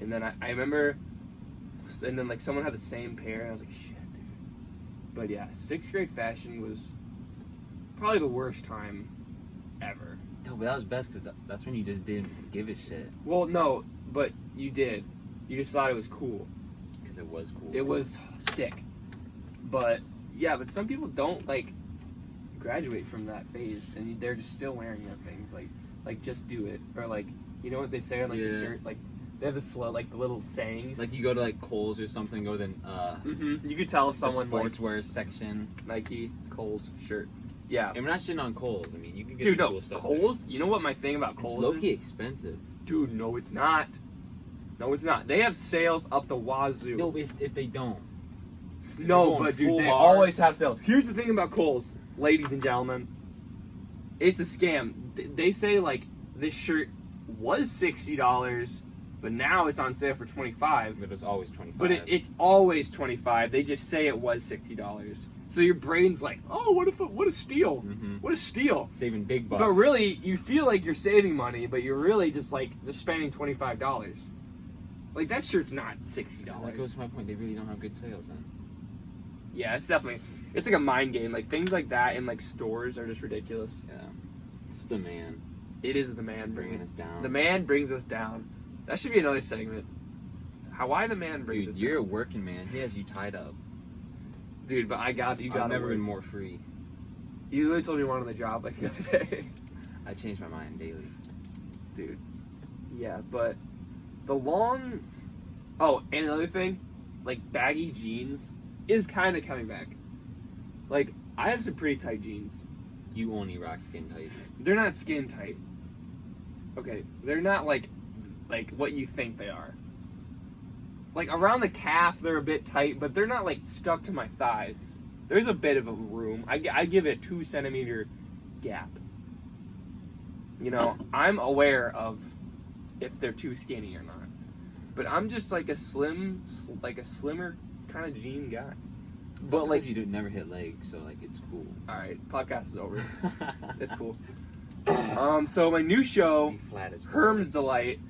and then I remember, and then like someone had the same pair, and I was like shit, dude. But yeah, 6th grade fashion was probably the worst time ever. No, but that was best because that's when you just didn't give a shit. Well, no, but you did. You just thought it was cool. Because it was cool. It was sick. But yeah, but some people don't like graduate from that phase, and they're just still wearing their things. Like just do it, or like you know what they say on like the Yeah. shirt, like they have the slow like the little sayings. Like you go to like Kohl's or something, go to You could tell if the someone like sportswear section. Nike, Kohl's shirt. Yeah, And we're not shitting on Kohl's. I mean, you can get dude, some no cool stuff. Kohl's. You know what my thing about It's Kohl's low is? key expensive. Dude, no, it's not. No, it's not. They have sales up the wazoo. No, if they don't. No, Going but dude, full they hard. always have sales. Here's the thing about Kohl's, ladies and gentlemen. It's a scam. They say like this shirt was $60, but now it's on sale for $25. But it's always 25. But it's always $25. They just say it was $60. So your brain's like, oh, what a steal! Mhm. What a steal! Saving big bucks. But really, you feel like you're saving money, but you're really just spending $25. Like that shirt's not $60. So that goes to my point. They really don't have good sales then. Yeah, it's like a mind game. Like things like that in like stores are just ridiculous. Yeah. It's the man It is the man bringing us down. The man brings us down. That should be another segment. Why the man brings Dude, us you're a down. working man. He has you tied up. Dude, but you got I've never been more free. You literally told me you wanted the job like the other day. I change my mind daily. Dude. Yeah, but the long... Oh, and another thing, like baggy jeans is kind of coming back. Like, I have some pretty tight jeans. You only rock skin tight. They're not skin tight. Okay, they're not like what you think they are. Like around the calf, they're a bit tight, but they're not like stuck to my thighs. There's a bit of a room. I give it a 2 centimeter gap. You know, I'm aware of if they're too skinny or not. But I'm just like a slimmer kind of jean guy. But like you do never hit legs, so like it's cool. All right, podcast is over. It's cool. So my new show, Be flat as Herm's Delight,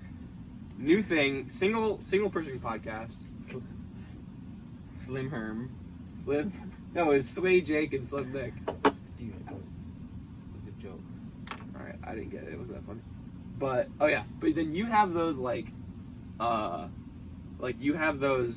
new thing, single person podcast. Slim Herm. Slim, no, it's Sway Jake and Slim Nick. Dude, it was a joke. All right, I didn't get it. It wasn't that funny. But oh yeah, but then you have those you have those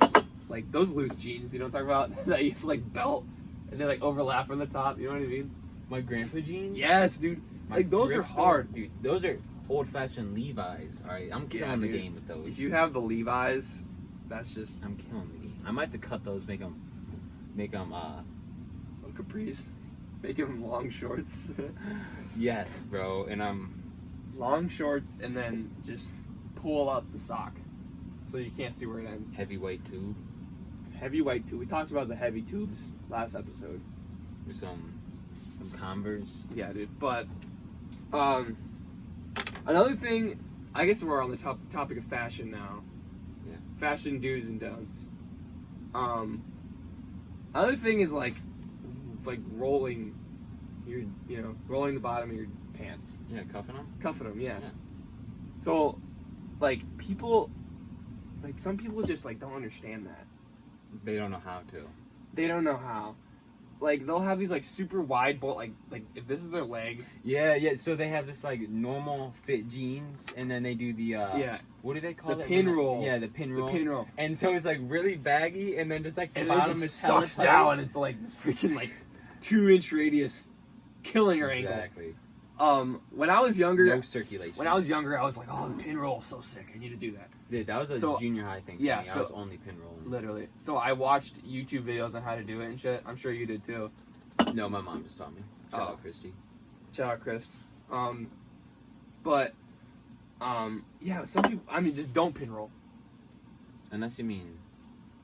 loose jeans. You know what I'm talking about? That you have to like belt and they like overlap on the top. You know what I mean? My grandpa jeans. Yes, dude. My Like those are thrift store- hard. dude. Those are old-fashioned Levi's. All right, I'm killing the dude. game with those. If you have the Levi's, that's just I'm killing the game. I might have to cut those, make them capris. Make them long shorts. yes, bro. And Long shorts and then just pull up the sock so you can't see where it ends. heavyweight tube Heavy white tube. We talked about the heavy tubes last episode. with some Converse. Yeah, dude. But another thing, I guess we're on the topic of fashion now. Yeah. Fashion do's and don'ts. Another thing is like rolling rolling the bottom of your pants. Yeah, cuffing them. Cuffing them, yeah. Yeah. So, some people just don't understand that. They don't know how to. They don't know how. Like they'll have these super wide bolt like if this is their leg. Yeah. So they have this normal fit jeans, and then they do the what do they call The it? pin roll. Yeah, the pin roll. The pin roll. And so it's really baggy, and then just the And bottom it just is hella sucks tight. down. It's this freaking 2-inch radius, killing your ankle. Exactly. When I was younger, No circulation. I was like, oh, the pin roll is so sick. I need to do that. Yeah, that was a junior high thing. For yeah, me. I was only pin rolling. Literally. So I watched YouTube videos on how to do it and shit. I'm sure you did too. No, my mom just taught me. Shout out Christy. Shout out Chris. Yeah, some people, just don't pin roll. Unless you mean.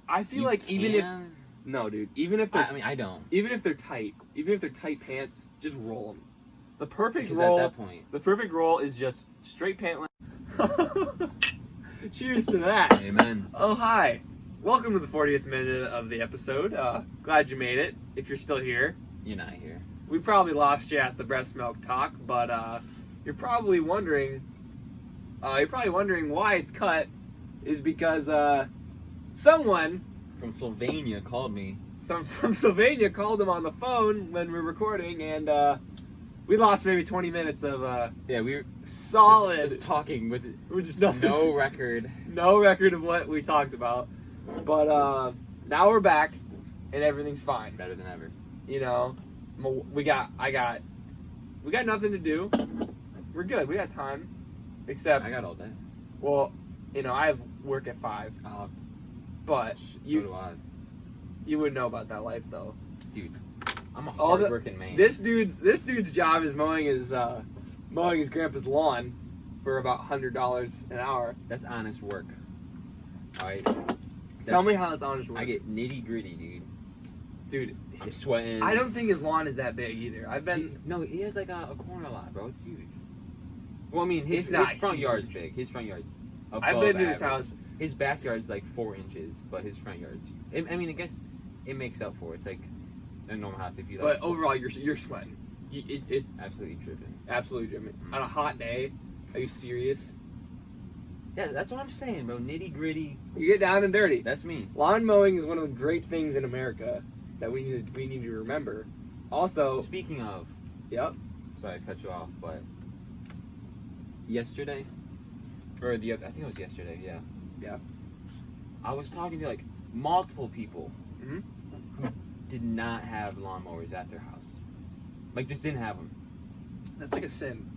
I feel you even if can. no, dude, even if they're I don't. even if they're tight pants, just roll them. The perfect Because roll. at that point. The perfect roll is just straight pant length. Cheers to that. Amen. Oh, hi. Welcome to the 40th minute of the episode. Glad you made it. If you're still here, You're not here. we probably lost you at the Breastmilk talk, but you're probably wondering why it's cut is because someone From Sylvania called me. from Sylvania called him on the phone when we were recording, and we lost maybe 20 minutes of Yeah, we were solid. just talking with We're just nothing. no record. No record of what we talked about. But now we're back, and everything's fine. Better than ever. You know, we got nothing to do. We're good. We got time. Except I got all day. well, I have work at 5. But So you do I. you wouldn't know about that life though. Dude, I'm a All the- hard-working man. This dude's job is mowing his grandpa's lawn for about $100 an hour. That's honest work. Alright? Tell me how that's honest work. I get nitty-gritty, dude. Dude, I'm sweating. I don't think his lawn is that big either. I've been He has a corner lot, bro. It's huge. Well, I mean, his It's not front huge. yard's big. His front yard's above I've been to his average. house. His backyard's 4 inches, but his front yard's huge. I guess it makes up for it. It's like a normal house if you But overall, you're sweating. It absolutely tripping. absolutely dripping. On a hot day, are you serious? Yeah, that's what I'm saying, bro. Nitty-gritty. You get down and dirty. That's me. Lawn mowing is one of the great things in America that we need to remember. Also, Speaking of, yep. sorry I cut you off, but yesterday, or the other, I think it was yesterday. Yeah. Yeah. I was talking to like multiple people Mhm. who did not have lawnmowers at their house. Like, just didn't have them. That's like a sin.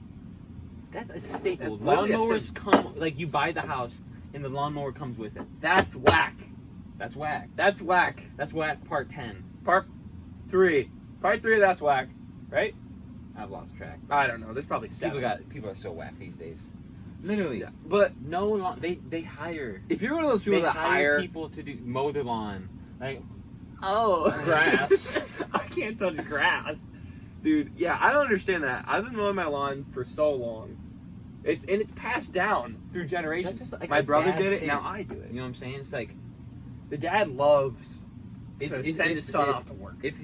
That's a staple. That's literally a Lawnmowers come, like, you buy the house and the lawnmower comes with it. That's whack. That's whack. That's whack. That's whack part 10. Part 3. Part 3, that's whack. Right? I've lost track. I don't know. There's probably 7. People are so whack these days. Literally. Yeah. But No, they hire. if you're one of those people They that hire people to mow their lawn. Like, Oh. Grass. I can't touch grass. Dude, yeah, I don't understand that. I've been mowing my lawn for so long. It's passed down through generations. that's just like my a brother dad did it, thing. now I do it. You know what I'm saying? It's like, The dad loves to It's- send it's- his son it- off to work. if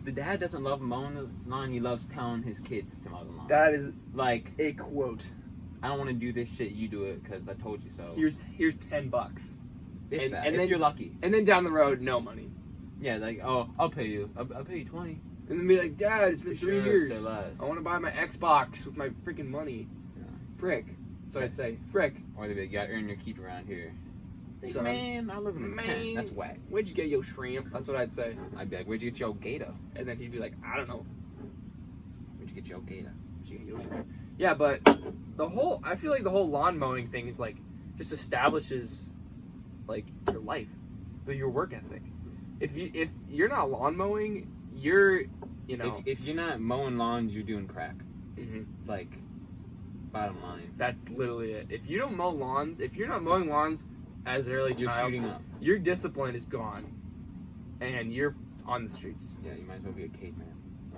the dad doesn't love mowing the lawn, he loves telling his kids to mow the lawn. That is Like, a quote. I don't want to do this shit, you do it because I told you so. Here's $10. if and then- you're lucky. And then down the road, no money. Yeah, like, oh, I'll pay you. I'll pay you 20. And then be like, Dad, it's been For 3 sure, years. say less. I want to buy my Xbox with my freaking money. Yeah. Frick. So I'd say, frick. Or they'd be like, you gotta earn your keep around here. Son. Man, I live in a tent. Man. That's whack. Where'd you get your shrimp? That's what I'd say. I'd be like, where'd you get your gator? And then he'd be like, I don't know. Where'd you get your gator? Where'd you get your shrimp? Yeah, but I feel like the whole lawn mowing thing is like, just establishes, like, your life, your work ethic. If you're not lawn mowing, you're, you know. If you're not mowing lawns, you're doing crack. Mhm. Like, bottom line. That's literally it. If you don't mow lawns, if you're not mowing lawns as an early You're child, shooting up. your discipline is gone, and you're on the streets. Yeah, you might as well be a caveman.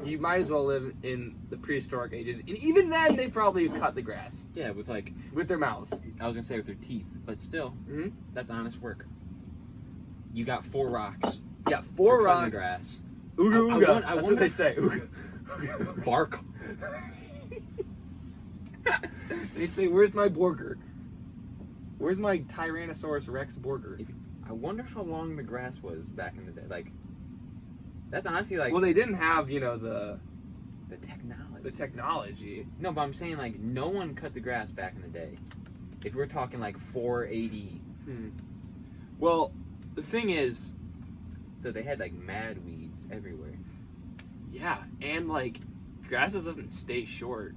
You might as well live in the prehistoric ages, and even then, they probably cut the grass Yeah, with like, with their mouths. I was gonna say with their teeth, but still, Mhm. that's honest work. You got 4 rocks. Yeah, for 4 cutting rocks. the grass. Ooga I ooga. won- I That's wonder- what they'd say. Ooga. Ooga. Bark. They'd say, "Where's my burger? Where's my Tyrannosaurus Rex burger?" I wonder how long the grass was back in the day. Like, that's honestly like Well, they didn't have, you know, the technology. technology. No, but I'm saying like no one cut the grass back in the day. If we're talking like 480, Well, the thing is, so they had like mad weeds everywhere. yeah, and like grasses doesn't stay short.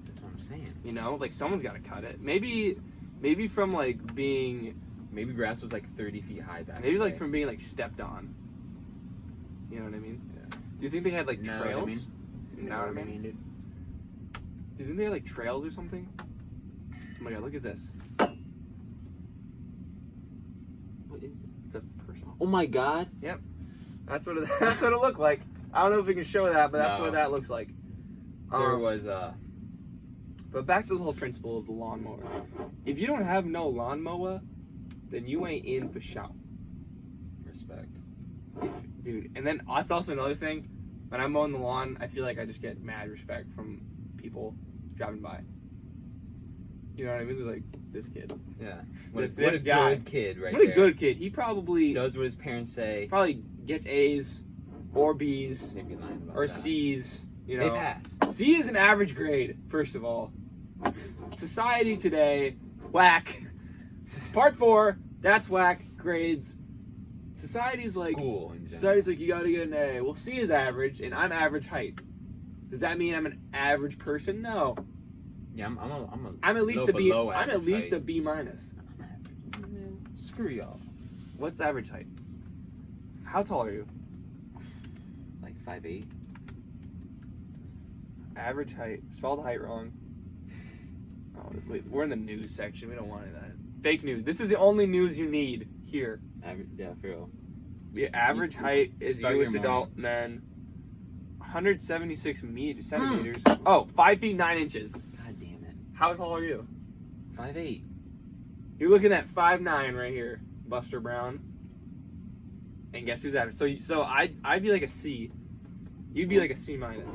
That's what I'm saying. You know, like someone's got to cut it. Maybe from like being, Maybe grass was like 30 feet high back. maybe in the like day. from being like stepped on. You know what I mean? Yeah. Do you think they had like Know what I trails? mean? You know what I mean? dude? Do you think they had like trails or something? Oh my god, look at this. What is it? It's a person. Oh my god. That's what that's what it looked like. I don't know if we can show that, but that's No. what that looks like. There was But back to the whole principle of the lawnmower. If you don't have no lawnmower, then you ain't in for shout. respect. Dude, and then that's also another thing. When I'm mowing the lawn, I feel like I just get mad respect from people driving by. You know what I mean? They're like, this kid. Yeah. This What a guy. good kid right What a there. good kid. He probably Does what his parents say. gets A's or B's They'd be lying about or that. C's. You They know, passed. C is an average grade, first of all. Society today, whack. Part 4, that's whack grades. Society's like, School in general. society's like, you gotta get an A. Well, C is average, and I'm average height. Does that mean I'm an average person? No. Yeah, I'm I'm at least little a B. below I'm at average least height. a B minus. Screw y'all. What's average height? How tall are you? Like 5'8". Average height. Spelled height wrong. Oh, wait, we're in the news section. We don't want any of that. Fake news. This is the only news you need here. Average, yeah, for real. The average height is Start U.S. your adult men. 176 centimeters. Oh, 5 feet 9 inches. God damn it. How tall are you? 5'8". You're looking at 5'9" right here, Buster Brown. And guess who's average? So I'd be like a C. You'd be like a C minus.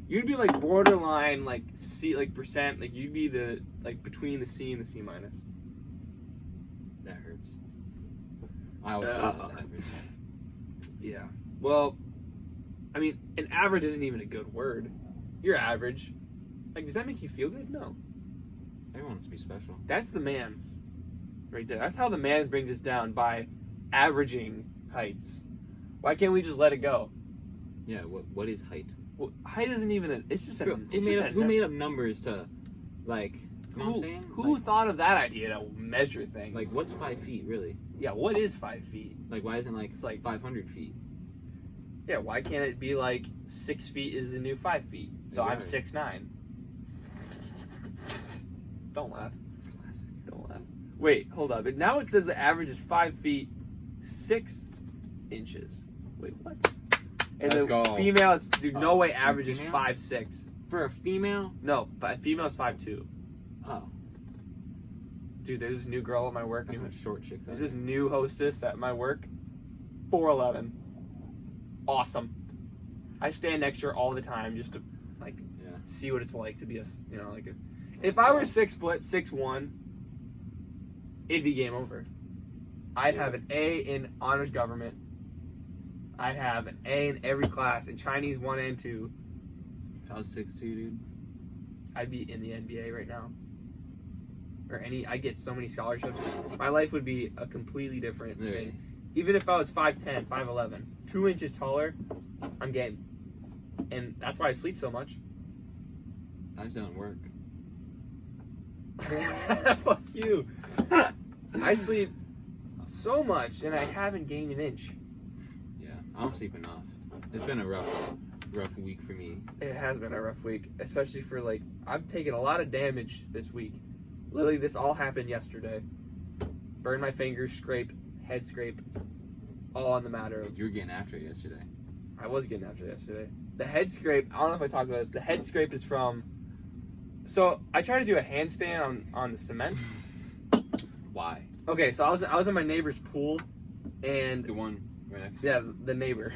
You'd be like borderline like C, like percent. Like you'd be the like between the C and the C minus. That hurts. I always thought it was average. Yeah. Well, I mean, an average isn't even a good word. You're average. Like, does that make you feel good? No. Everyone wants to be special. That's the man. Right there. That's how the man brings us down, by averaging heights. Why can't we just let it go? Yeah. What is height? Well, height isn't even a. It's just a. Who made up numbers to, like? You know what I'm saying? Who Like, thought of that idea to measure things? like, what's 5 feet really? Yeah, what is 5 feet? Like, why isn't It's like 500 feet? Yeah, why can't it be like 6 feet is the new 5 feet? So I'm Right. 6'9". Don't laugh. Classic. Don't laugh. Wait, hold up. Now it says the average is 5 feet 6 inches. Wait, what? And Let's the go. female is, dude, no Oh, way average is female? 5'6". For a female? No, female is 5'2". Oh, Dude, there's this new girl at my work. that's a short chick. There's this new hostess at my work. 4'11". Awesome. I stand next to her all the time just to like Yeah. see what it's like to be a, you know, like a, if I were 6 foot, 6'1", it'd be game over. I'd have an A in honors government. I'd have an A in every class in Chinese 1 and 2. If I was 6'2", dude. I'd be in the NBA right now. Or I'd get so many scholarships. My life would be a completely different Literally. thing. Even if I was 5'10", 5'11", 2 inches taller, I'm game. And that's why I sleep so much. I just don't work. Fuck you. I sleep so much and I haven't gained an inch. Yeah, I don't sleep enough. It's been a rough week for me. It has been a rough week, especially for like, I've taken a lot of damage this week. Literally, this all happened yesterday. Burned my fingers, scrape, head scrape, all in the matter of. You were getting after it yesterday. I was getting after yesterday. The head scrape, I don't know if I talked about this. The head scrape is from. So I tried to do a handstand on the cement. Why? Okay, so I was in my neighbor's pool, and The one right next to yeah, the neighbor.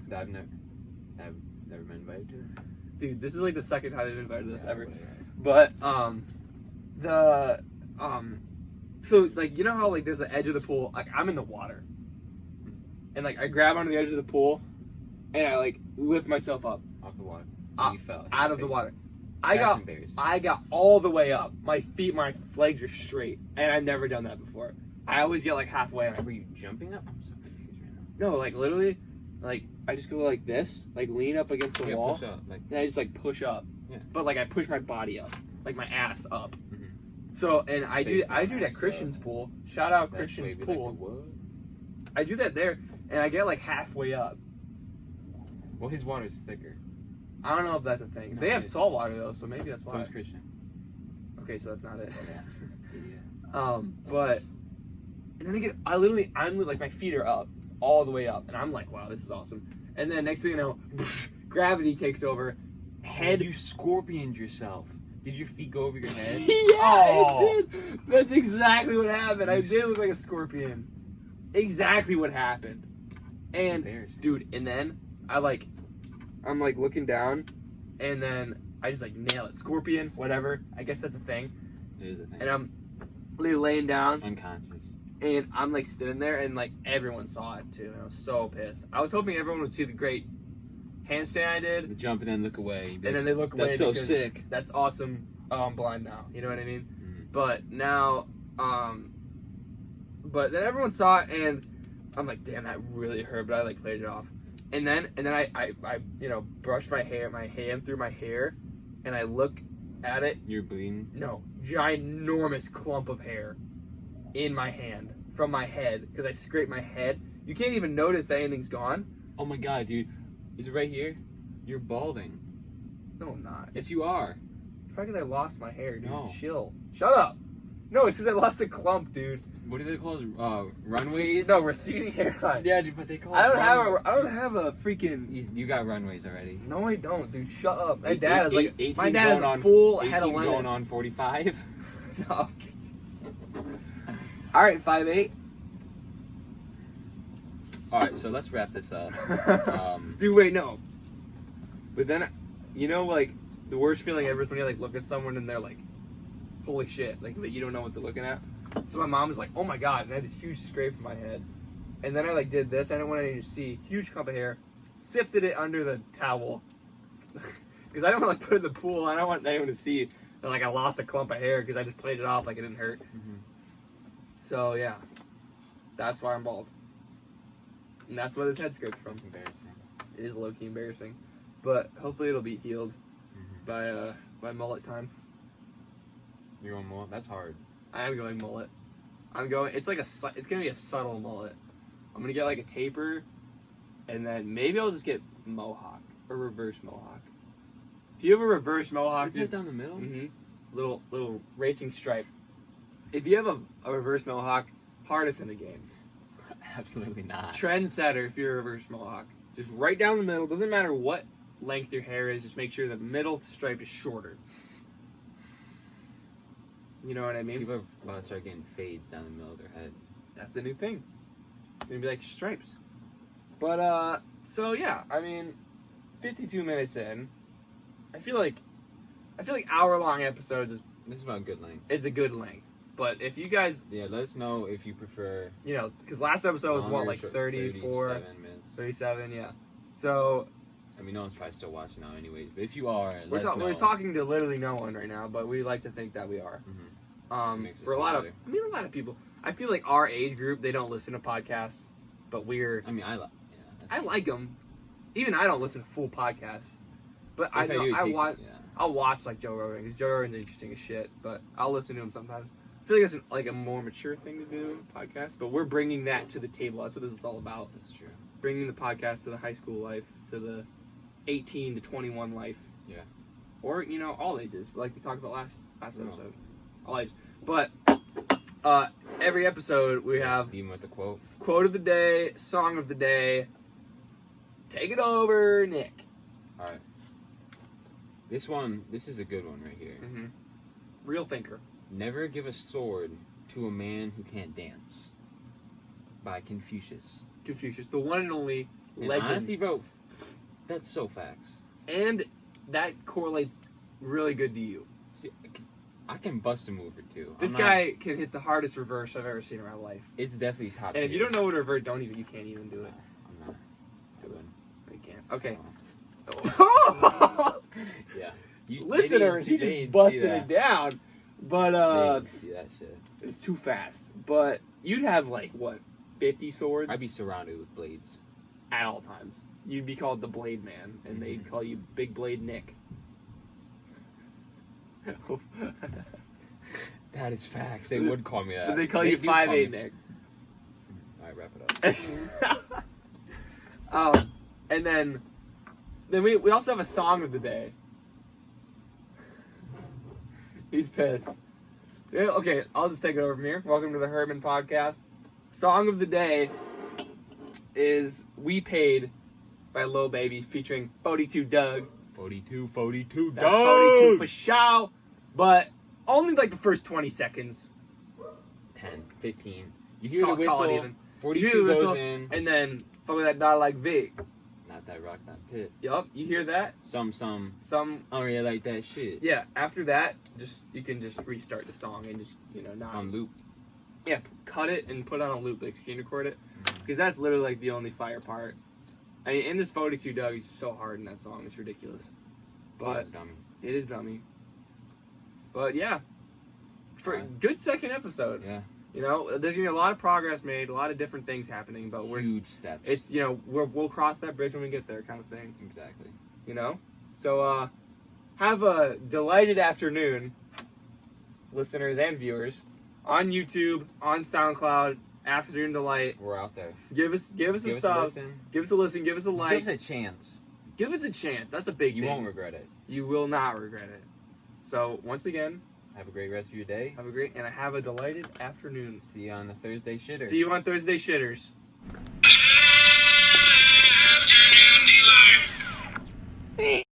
that I've never been invited to. Dude, this is like the second time they've invited us ever. Whatever. But so like, you know how like there's the edge of the pool, like I'm in the water, and like I grab onto the edge of the pool, and I like lift myself up Off the water. Uh, You fell. out of the water. That's embarrassing. I got all the way up. My legs are straight, and I've never done that before. I always get like halfway. And Were you jumping up? I'm so confused right now. no, like literally, like I just go like this, like lean up against the wall, Push up, like, and I just like push up. Yeah. But like I push my body up, like my ass up. Mhm. So and I do Face it at mask Christian's pool. Shout out that's Christian's maybe pool. Like the what? I do that there, and I get like halfway up. Well, his water's thicker. I don't know if that's a thing. No, They have it is. salt water though, so maybe that's So why. is Christian. Okay, so that's not it. Yeah. But and then I'm like my feet are up all the way up, and I'm like, wow, this is awesome. And then next thing you know, gravity takes over. Head. You scorpioned yourself. Did your feet go over your head? Yeah, Oh. it did. That's exactly what happened. I did look like a scorpion. Exactly what happened. And Embarrassing. dude, and then I'm like looking down, and then I just like nail it. Scorpion, whatever. I guess that's a thing. It is a thing. And I'm literally laying down, Unconscious. and I'm like sitting there, and like everyone saw it too. And I was so pissed. I was hoping everyone would see the great handstand I did, The jump and then look away. and then they look away. That's so because sick. That's awesome. Oh, I'm blind now. You know what I mean? Mhm. But now, but then everyone saw it, and I'm like, damn, that really hurt. But I like played it off, and then I you know brushed my hand through my hair, and I look at it. You're bleeding. No, ginormous clump of hair in my hand from my head because I scraped my head. You can't even notice that anything's gone. Oh my god, dude. Is it right here? You're balding. No, I'm not. Yes, you are. It's probably because I lost my hair, dude. No. Chill. Shut up. No, it's because I lost a clump, dude. What do they call it? Runways? No, receding hairline. Yeah, dude, but they call it I don't runways. have a freaking. You got runways already. No, I don't, dude. Shut up. My dad is like. 18 My dad has going a on- full 18 head of lettuce. going on 45. No. All right, 5'8". All right, so let's wrap this up. Dude, wait, no. But then, you know, like the worst feeling ever is when you like look at someone and they're like, "Holy shit!" Like you don't know what they're looking at. So my mom was like, "Oh my god!" And I had this huge scrape in my head. And then I like did this. I didn't want anyone to see. Huge clump of hair. Sifted it under the towel. because I don't want to like put it in the pool. I don't want anyone to see that like I lost a clump of hair because I just played it off like it didn't hurt. Mm-hmm. So yeah, that's why I'm bald, and that's where this head scrape's from. That's embarrassing. It is low key embarrassing, but hopefully it'll be healed by mullet time. You're going mullet? That's hard. I am going mullet. It's gonna be a subtle mullet. I'm gonna get like a taper, and then maybe I'll just get mohawk or reverse mohawk. If you have a reverse mohawk, You put it down the middle? mm-hmm, little racing stripe. If you have a reverse mohawk, hardest in the game. Absolutely not. Trendsetter if you're a reverse mohawk. Just right down the middle. Doesn't matter what length your hair is. Just make sure the middle stripe is shorter. You know what I mean? People are about to start getting fades down the middle of their head. That's the new thing. It's gonna be like stripes. But so yeah, I mean, 52 minutes in, I feel like hour-long episodes This is about good length. is a good length. But if you guys, Yeah, let us know if you prefer. you know, because last episode was what, longer, like 34, 37 minutes. 37, yeah. So I mean, no one's probably still watching now, anyways. But if you are, we're, let us know. we're talking to literally no one right now, but we like to think that we are. Mm-hmm. Makes us For a feel lot of, better. I mean, a lot of people. I feel like our age group, they don't listen to podcasts, but I mean, I like them. Even I don't listen to full podcasts, but I watch. Yeah. I'll watch like Joe Rogan because Joe Rogan's interesting as shit. But I'll listen to him sometimes. I feel like it's like a more mature thing to do, podcast. But we're bringing that to the table. That's what this is all about. That's true. Bringing the podcast to the high school life, to the 18 to 21 life. Yeah. Or all ages, like we talked about last No. episode. All ages. But every episode we have Even with the quote. quote of the day, song of the day. Take it over, Nick. All right. This is a good one right here. Mm-hmm. Real thinker. Never give a sword to a man who can't dance. By Confucius. Confucius, the one and only And legend. honestly, bro, that's so facts. And that correlates really good to you. See, I can bust a move or two. This guy can hit the hardest reverse I've ever seen in my life. It's definitely top And if tier. you don't know what a revert, you can't even do it. I'm not. I wouldn't. You can't. Okay. Yeah. Listeners, he just busted it down. But They didn't see that shit. it's too fast. But you'd have like what, 50 swords? I'd be surrounded with blades. at all times. You'd be called the Blade Man, and they'd call you Big Blade Nick. That is facts. They would call me that. So they call you do call 5'8" me- Nick. Alright, wrap it up. And then we also have a song of the day. He's pissed. Yeah, okay, I'll just take it over from here. Welcome to the Herman Podcast. Song of the day is "We Paid" by Lil Baby featuring 42 Doug. 42, That's 42 for show, but only like the first 20 seconds. 10, 15. You hear the Call it whistle. even. 42 You hear the goes whistle, in. and then fuck with that dot like Vic. Not that rock, that pit. Yup, you hear that? Some. Some. I don't really like that shit. Yeah, after that, you can just restart the song and just not On loop. Yeah, cut it and put it on a loop, like screen record it, because that's literally like the only fire part. I mean, in this 42 Doug, he's just so hard in that song, it's ridiculous. But Dummy. it is dummy. But yeah, for Alright. good second episode. Yeah. There's gonna be a lot of progress made, a lot of different things happening, but Huge steps. it's we'll cross that bridge when we get there, kind of thing. Exactly. So have a delighted afternoon, listeners and viewers, on YouTube, on SoundCloud. Afternoon Delight. We're out there. Give us a sub. listen. Give us a listen. Give us a Just like. give us a chance. Give us a chance. That's a big You thing. won't regret it. You will not regret it. So once again, Have a great rest of your day. and have a delighted afternoon. See you on the Thursday shitter. See you on Thursday Shitters. Afternoon delight.